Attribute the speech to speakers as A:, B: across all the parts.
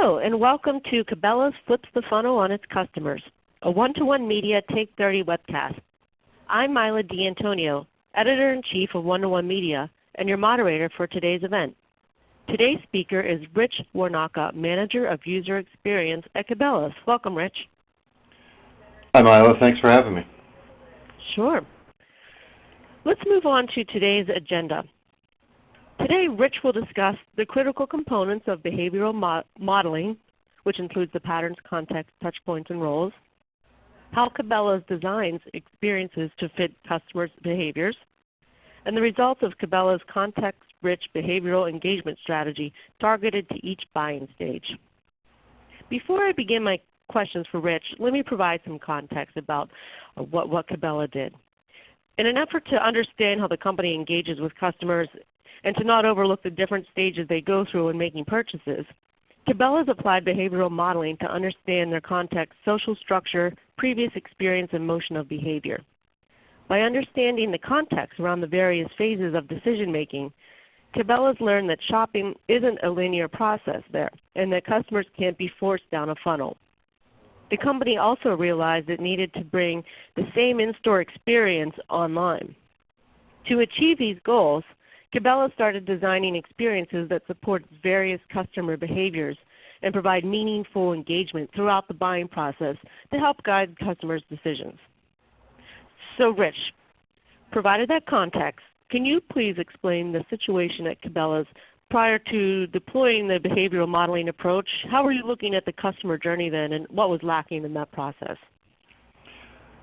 A: Hello, and welcome to Cabela's Flips the Funnel on its Customers, a one-to-one media Take 30 webcast. I'm Mila D'Antonio, Editor-in-Chief of One-to-One Media, and your moderator for today's event. Today's speaker is Rich Warnaka, Manager of User Experience at Cabela's. Welcome, Rich.
B: Hi, Mila. Thanks for having me.
A: Sure. Let's move on to today's agenda. Today, Rich will discuss the critical components of behavioral modeling, which includes the patterns, context, touchpoints, and roles, how Cabela's designs experiences to fit customers' behaviors, and the results of Cabela's context-rich behavioral engagement strategy targeted to each buying stage. Before I begin my questions for Rich, let me provide some context about what Cabela did. In an effort to understand how the company engages with customers and to not overlook the different stages they go through in making purchases, Cabela's applied behavioral modeling to understand their context, social structure, previous experience, and motion of behavior. By understanding the context around the various phases of decision making, Cabela's learned that shopping isn't a linear process there, and that customers can't be forced down a funnel. The company also realized it needed to bring the same in-store experience online. To achieve these goals, Cabela started designing experiences that support various customer behaviors and provide meaningful engagement throughout the buying process to help guide customers' decisions. So Rich, provided that context, can you please explain the situation at Cabela's prior to deploying the behavioral modeling approach? How were you looking at the customer journey then, and what was lacking in that process?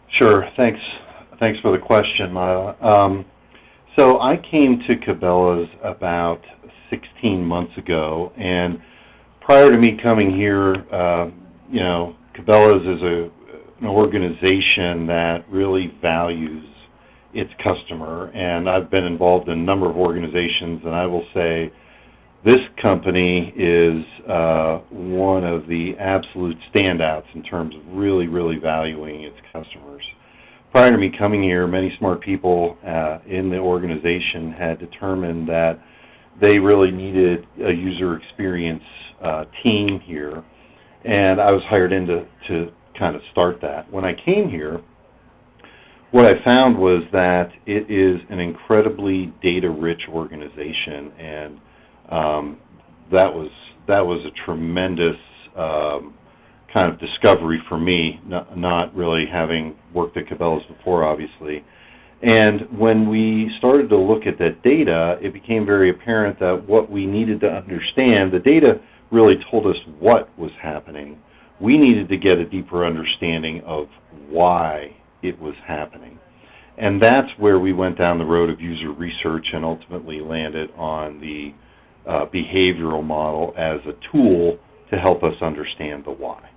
B: Sure. Thanks for the question, Mila. So I came to Cabela's about 16 months ago, and prior to me coming here, Cabela's is an organization that really values its customer, and I've been involved in a number of organizations, and I will say this company is one of the absolute standouts in terms of really, really valuing its customers. Prior to me coming here, many smart people in the organization had determined that they really needed a user experience team here, and I was hired in to kind of start that. When I came here, what I found was that it is an incredibly data-rich organization, and that was a tremendous kind of discovery for me, not really having worked at Cabela's before, obviously. And when we started to look at that data, it became very apparent that what we needed to understand, the data really told us what was happening. We needed to get a deeper understanding of why it was happening. And that's where we went down the road of user research and ultimately landed on the behavioral model as a tool to help us understand the why.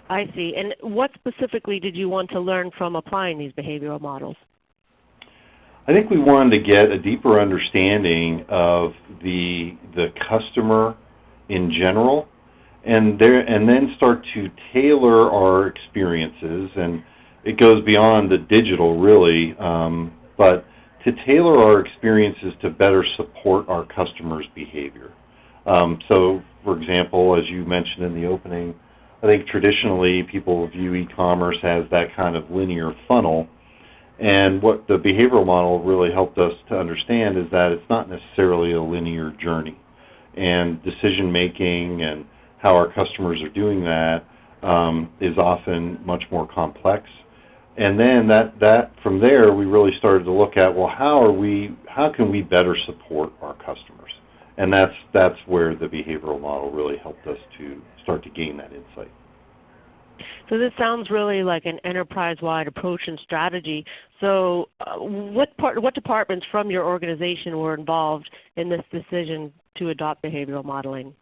A: I see. And what specifically did you want to learn from applying these behavioral models?
B: I think we wanted to get a deeper understanding of the customer in general, and then start to tailor our experiences. And it goes beyond the digital, really, but to tailor our experiences to better support our customers' behavior. So, for example, as you mentioned in the opening, I think traditionally people view e-commerce as that kind of linear funnel, and what the behavioral model really helped us to understand is that it's not necessarily a linear journey, and decision making and how our customers are doing that is often much more complex. And then that from there we really started to look at, well, how can we better support our customers? And that's where the behavioral model really helped us to start to gain that insight.
A: So this sounds really like an enterprise-wide approach and strategy. So what departments from your organization were involved in this decision to adopt behavioral modeling?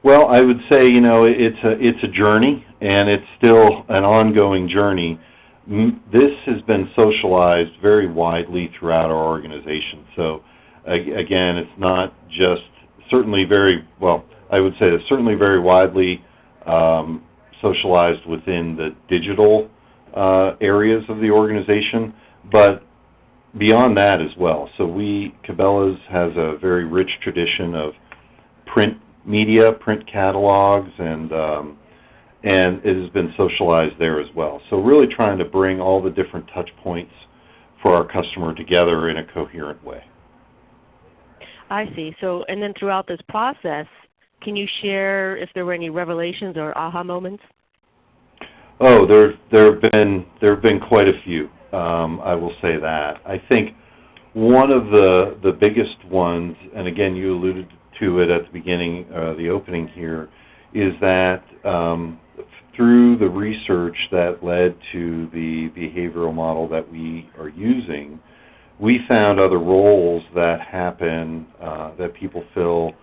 B: Well, I would say, it's a journey, and it's still an ongoing journey. This has been socialized very widely throughout our organization. So again, it's not just certainly very, well, I would say it's certainly very widely socialized within the digital areas of the organization, but beyond that as well. So Cabela's has a very rich tradition of print media, print catalogs, and it has been socialized there as well. So really trying to bring all the different touch points for our customer together in a coherent way.
A: I see. So, and then throughout this process, can you share if there were any revelations or aha moments?
B: Oh, there have been quite a few. I will say that. I think one of the biggest ones, and again you alluded to it at the beginning, the opening here, is that through the research that led to the behavioral model that we are using, we found other roles that happen, that people fill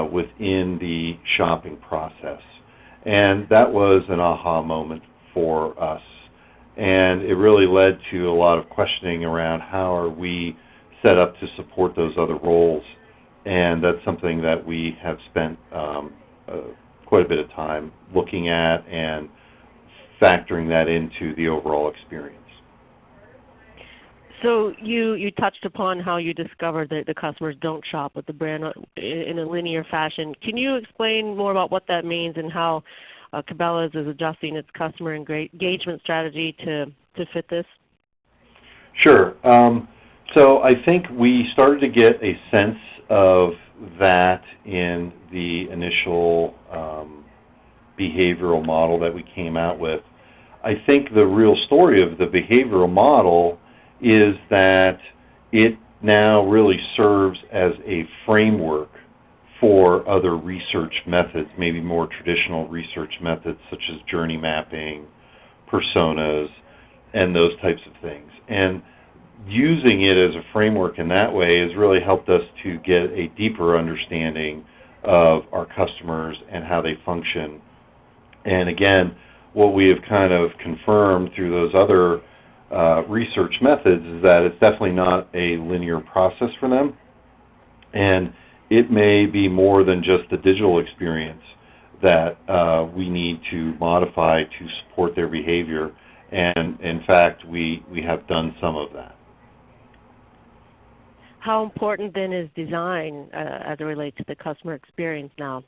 B: within the shopping process. And that was an aha moment for us. And it really led to a lot of questioning around how are we set up to support those other roles. And that's something that we have spent quite a bit of time looking at and factoring that into the overall experience.
A: So you touched upon how you discovered that the customers don't shop with the brand in a linear fashion. Can you explain more about what that means and how Cabela is adjusting its customer engagement strategy to fit this?
B: Sure. So I think we started to get a sense of that in the initial behavioral model that we came out with. I think the real story of the behavioral model is that it now really serves as a framework for other research methods, maybe more traditional research methods such as journey mapping, personas, and those types of things. And using it as a framework in that way has really helped us to get a deeper understanding of our customers and how they function. And again, what we have kind of confirmed through those other research methods is that it's definitely not a linear process for them, and it may be more than just the digital experience that we need to modify to support their behavior, and in fact we have done some of that.
A: How important then is design as it relates to the customer experience now?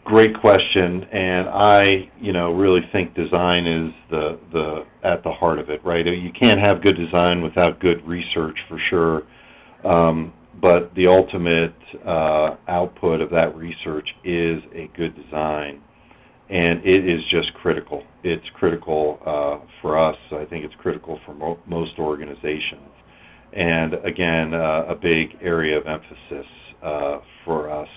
B: Great question, and I, really think design is at the heart of it, right? You can't have good design without good research, for sure. But the ultimate output of that research is a good design, and it is just critical. It's critical for us. I think it's critical for most organizations, and again, a big area of emphasis for us,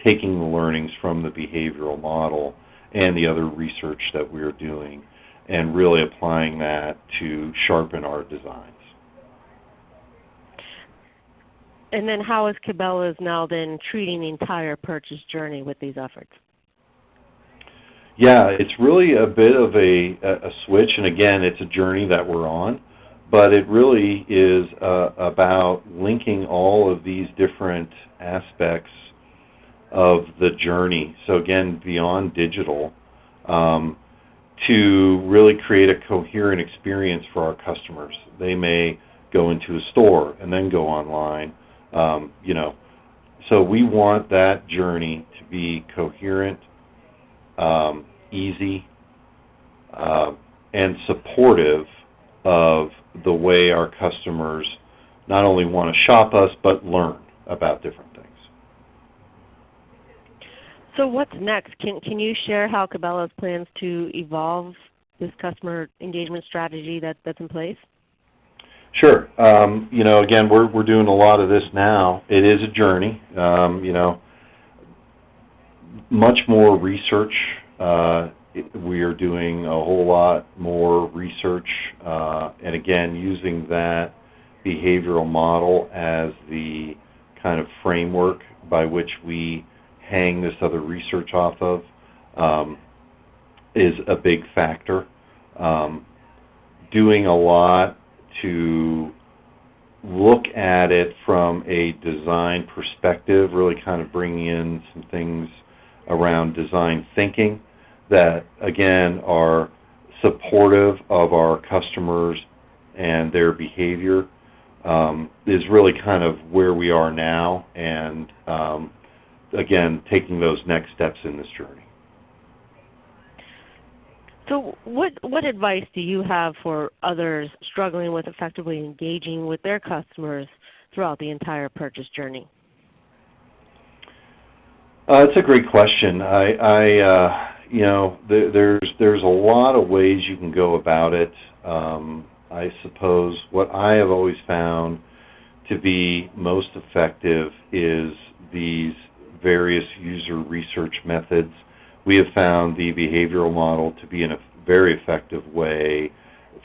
B: taking the learnings from the behavioral model and the other research that we're doing and really applying that to sharpen our designs.
A: And then how is Cabela now then treating the entire purchase journey with these efforts?
B: Yeah, it's really a bit of a switch, and again, it's a journey that we're on, but it really is about linking all of these different aspects of the journey, so again, beyond digital, to really create a coherent experience for our customers. They may go into a store and then go online, so we want that journey to be coherent, easy, and supportive of the way our customers not only want to shop us, but learn about different things.
A: So what's next? Can you share how Cabela's plans to evolve this customer engagement strategy that's in place?
B: Sure. Again, we're doing a lot of this now. It is a journey. Much more research. We are doing a whole lot more research, and again, using that behavioral model as the kind of framework by which we hang this other research off of is a big factor. Doing a lot to look at it from a design perspective, really kind of bringing in some things around design thinking that, again, are supportive of our customers and their behavior, is really kind of where we are now, and again, taking those next steps in this journey.
A: So what advice do you have for others struggling with effectively engaging with their customers throughout the entire purchase journey?
B: It's a great question. There's a lot of ways you can go about it. I suppose what I have always found to be most effective is these various user research methods. We have found the behavioral model to be a very effective way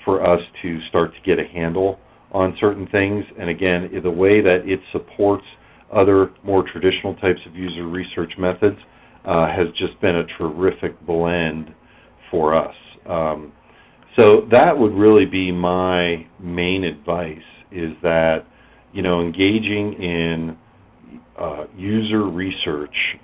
B: for us to start to get a handle on certain things. And again, the way that it supports other more traditional types of user research methods has just been a terrific blend for us. So that would really be my main advice, is that engaging in user research.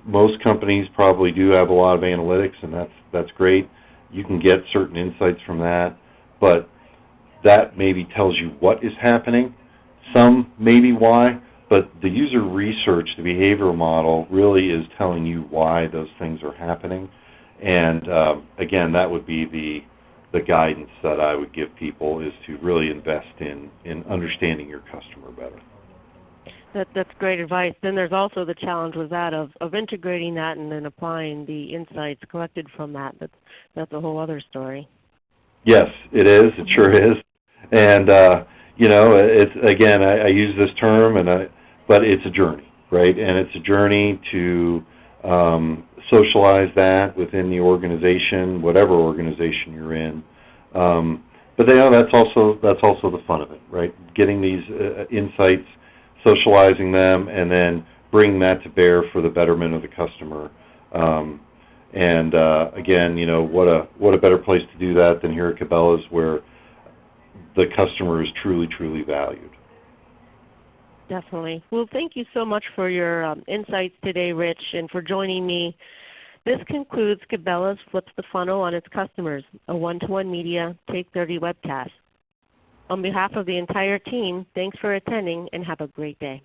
B: Most companies probably do have a lot of analytics, and that's great. You can get certain insights from that, but that maybe tells you what is happening, some maybe why, but the user research, the behavioral model, really is telling you why those things are happening. And again, that would be the guidance that I would give people, is to really invest in understanding your customer better.
A: That's great advice. Then there's also the challenge with that of integrating that and then applying the insights collected from that. That's a whole other story.
B: Yes, it is. It sure is. And it's, again, I use this term, but it's a journey, right? And it's a journey to socialize that within the organization, whatever organization you're in. But that's also the fun of it, right? Getting these insights, socializing them, and then bringing that to bear for the betterment of the customer. Again, what a better place to do that than here at Cabela's, where the customer is truly, truly valued.
A: Definitely. Well, thank you so much for your insights today, Rich, and for joining me. This concludes Cabela's Flips the Funnel on its Customers, a one-to-one media Take 30 webcast. On behalf of the entire team, thanks for attending and have a great day.